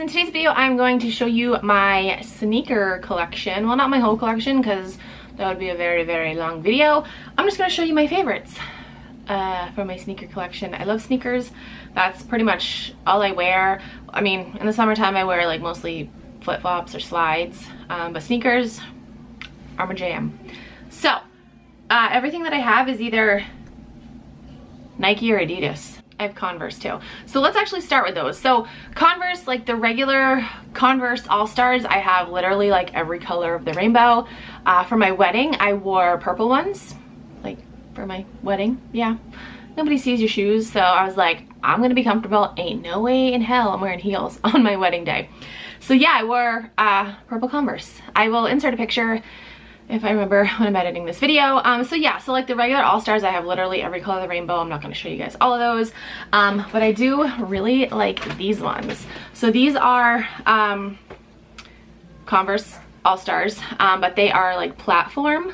in today's video I'm going to show you my sneaker collection. Well, not my whole collection because that would be a very, very long video. I'm just going to show you my favorites from my sneaker collection. I love sneakers. That's pretty much all I wear. I mean, in the summertime I wear like mostly flip-flops or slides, but sneakers are my jam. So everything that I have is either Nike or Adidas. I have Converse too. So let's actually start with those. So Converse, like the regular Converse All-Stars, I have literally like every color of the rainbow. For my wedding, I wore purple ones, like for my wedding, yeah. Nobody sees your shoes, so I was like, I'm gonna be comfortable. Ain't no way in hell I'm wearing heels on my wedding day. So yeah, I wore purple Converse. I will insert a picture if I remember when I'm editing this video. So yeah, so like the regular All-Stars, I have literally every color of the rainbow. I'm not going to show you guys all of those, but I do really like these ones. So these are Converse All-Stars, but they are like platform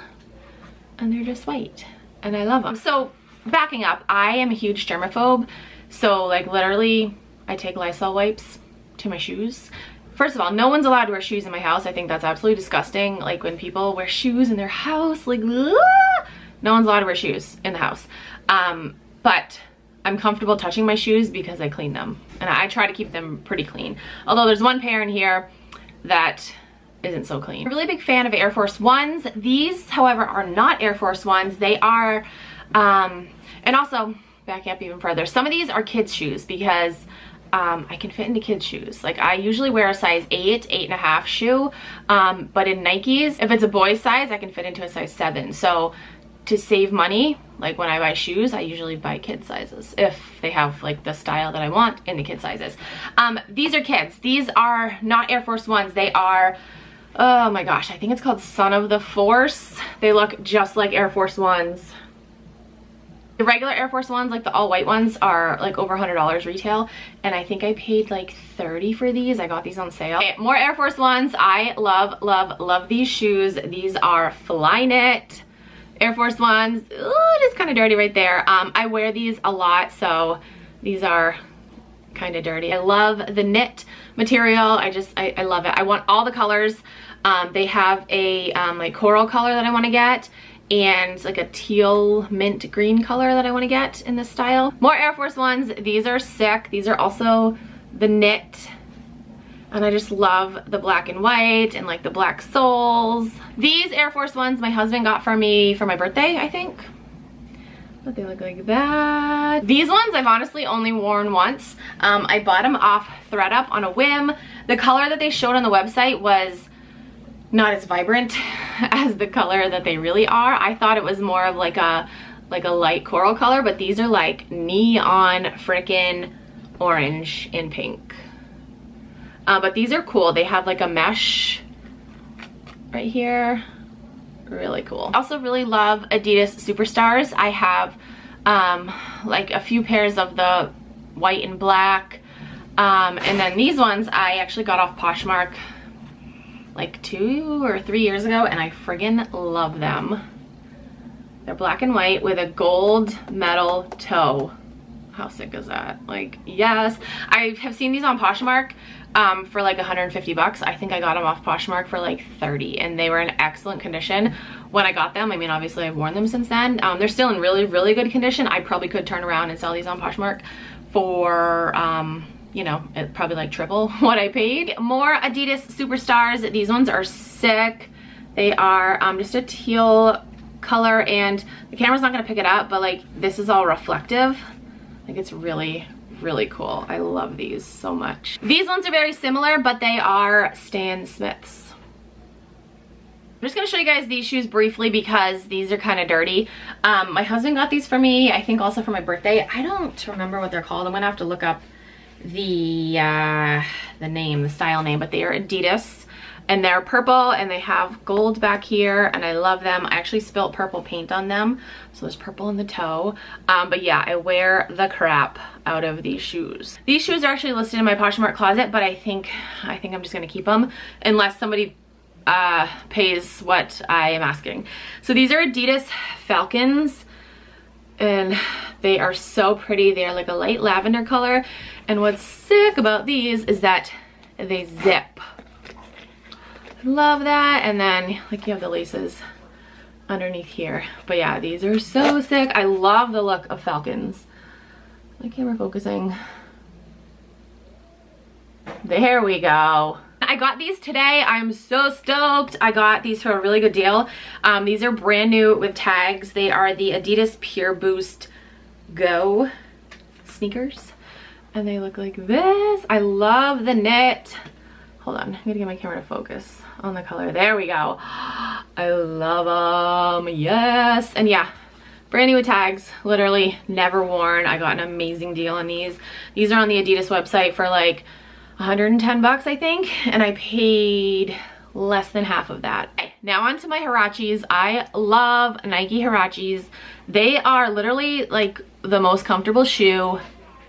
and they're just white and I love them. So backing up, I am a huge germaphobe. So like literally I take Lysol wipes to my shoes. First of all, no one's allowed to wear shoes in my house. I think that's absolutely disgusting. Like when people wear shoes in their house, like, no one's allowed to wear shoes in the house. But I'm comfortable touching my shoes because I clean them. And I try to keep them pretty clean. Although there's one pair in here that isn't so clean. I'm a really big fan of Air Force Ones. These, however, are not Air Force Ones. They are, and also, backing up even further, some of these are kids' shoes because I can fit into kids' shoes. Like I usually wear a size 8, 8.5 shoe, but in Nikes, if it's a boy's size, I can fit into a size 7. So to save money, like when I buy shoes, I usually buy kid sizes if they have like the style that I want in the kid sizes. These are kids. These are not Air Force Ones. They are, oh my gosh, I think it's called Son of the Force. They look just like Air Force Ones. The regular Air Force Ones, like the all white ones, are like over $100 retail, and I think I paid like $30 for these. I got these on sale. Okay, more Air Force Ones. I love, love, love these shoes. These are Flyknit Air Force Ones. Ooh, it is kind of dirty right there. I wear these a lot, so these are kind of dirty. I love the knit material. I love it. I want all the colors. They have a like coral color that I want to get, and like a teal mint green color that I want to get in this style. More Air Force Ones. These are sick. These are also the knit, and I just love the black and white and like the black soles. These Air Force Ones my husband got for me for my birthday, I think. But they look like that. These ones I've honestly only worn once. I bought them off ThredUp on a whim. The color that they showed on the website was not as vibrant as the color that they really are. I thought it was more of like a light coral color, but these are like neon frickin' orange and pink. But these are cool. They have like a mesh right here. Really cool. I also really love Adidas Superstars. I have like a few pairs of the white and black. And then these ones I actually got off Poshmark like 2 or 3 years ago, and I friggin' love them. They're black and white with a gold metal toe. How sick is that? Like, yes. I have seen these on Poshmark for like 150 bucks. I think I got them off Poshmark for like 30, and they were in excellent condition when I got them. I mean, obviously I've worn them since then. They're still in really, really good condition. I probably could turn around and sell these on Poshmark for you know, it probably like triple what I paid. More Adidas Superstars. These ones are sick. They are just a teal color, and the camera's not gonna pick it up, but like this is all reflective. Like it's really, really cool. I love these so much. These ones are very similar, but they are Stan Smiths. I'm just gonna show you guys these shoes briefly because these are kind of dirty. My husband got these for me, I think also for my birthday. I don't remember what they're called. I'm gonna have to look up the name, the style name, but they are Adidas, and they're purple and they have gold back here, and I love them. I actually spilt purple paint on them, so there's purple in the toe. But yeah, I wear the crap out of these shoes. These shoes are actually listed in my Poshmark closet, but I think I'm just gonna keep them unless somebody pays what I am asking. So these are Adidas Falcons, and they are so pretty. They are like a light lavender color, and what's sick about these is that they zip. Love that. And then like you have the laces underneath here. But yeah, these are so sick. I love the look of Falcons. My camera focusing. There we go. I got these today. I'm so stoked. I got these for a really good deal. These are brand new with tags. They are the Adidas Pure Boost Go sneakers. And they look like this. I love the knit. Hold on, I'm gonna get my camera to focus on the color. There we go. I love them, yes. And yeah, brand new with tags, literally never worn. I got an amazing deal on these. These are on the Adidas website for like 110 bucks, I think. And I paid less than half of that. Okay, now on to my Huaraches. I love Nike Huaraches. They are literally like the most comfortable shoe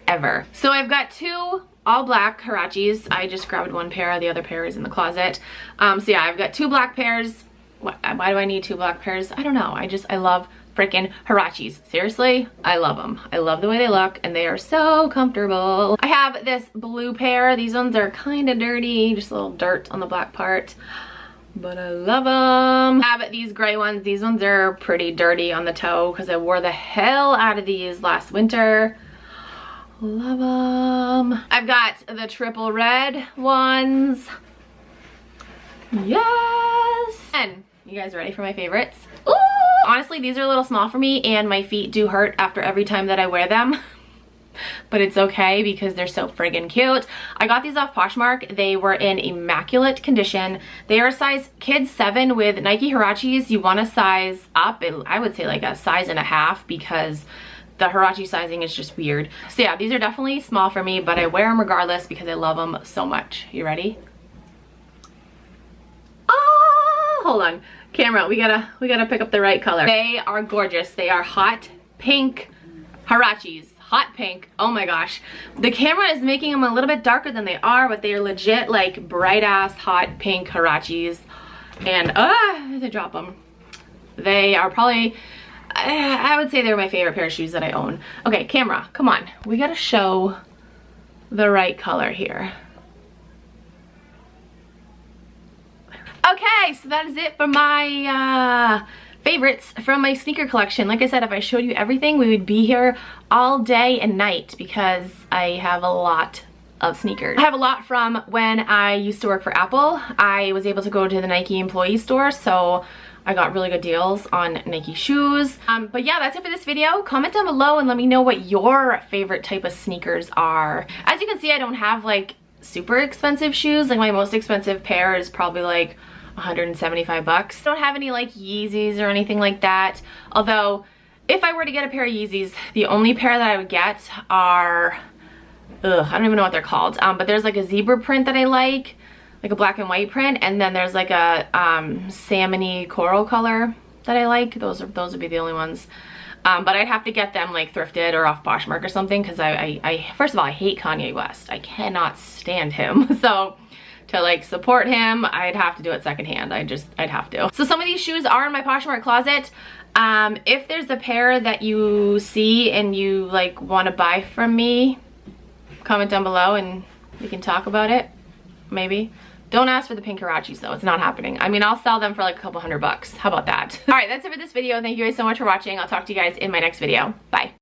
ever. So I've got two all black Huaraches. I just grabbed one pair, the other pair is in the closet. So yeah, I've got two black pairs. Why do I need two black pairs? I don't know. I love freaking Huaraches. Seriously, I love them. I love the way they look and they are so comfortable. I have this blue pair. These ones are kind of dirty, just a little dirt on the black part, but I love them. I have these gray ones. These ones are pretty dirty on the toe because I wore the hell out of these last winter. Love them. I've got the triple red ones. Yes. And you guys ready for my favorites? Ooh! Honestly, these are a little small for me and my feet do hurt after every time that I wear them. But it's okay because they're so friggin' cute. I got these off Poshmark. They were in immaculate condition. They are a size kid 7 with Nike Huaraches. You want to size up, I would say like a size and a half because the Huarache sizing is just weird. So yeah, these are definitely small for me, but I wear them regardless because I love them so much. You ready? Oh, hold on. Camera, we gotta pick up the right color. They are gorgeous. They are hot pink Huaraches. Hot pink. Oh my gosh. The camera is making them a little bit darker than they are, but they are legit like bright ass hot pink Huaraches. And I had to drop them. They are probably, I would say they're my favorite pair of shoes that I own. Okay, camera, come on. We gotta show the right color here. Okay, so that is it for my favorites from my sneaker collection. Like I said, if I showed you everything, we would be here all day and night because I have a lot of sneakers. I have a lot from when I used to work for Apple. I was able to go to the Nike employee store, so I got really good deals on Nike shoes. But yeah, that's it for this video. Comment down below and let me know what your favorite type of sneakers are. As you can see, I don't have like super expensive shoes. Like my most expensive pair is probably like 175 bucks. I don't have any like Yeezys or anything like that. Although if I were to get a pair of Yeezys, the only pair that I would get are, I don't even know what they're called. But there's like a zebra print that I like a black and white print, and then there's like a salmony coral color that I like. Those would be the only ones. But I'd have to get them like thrifted or off Poshmark or something because I first of all, I hate Kanye West. I cannot stand him. So to like support him, I'd have to do it secondhand. I'd have to. So some of these shoes are in my Poshmark closet. If there's a pair that you see and you like want to buy from me, comment down below and we can talk about it, maybe. Don't ask for the pink Huaraches though, it's not happening. I mean, I'll sell them for like a couple $100. How about that? All right, that's it for this video. Thank you guys so much for watching. I'll talk to you guys in my next video. Bye.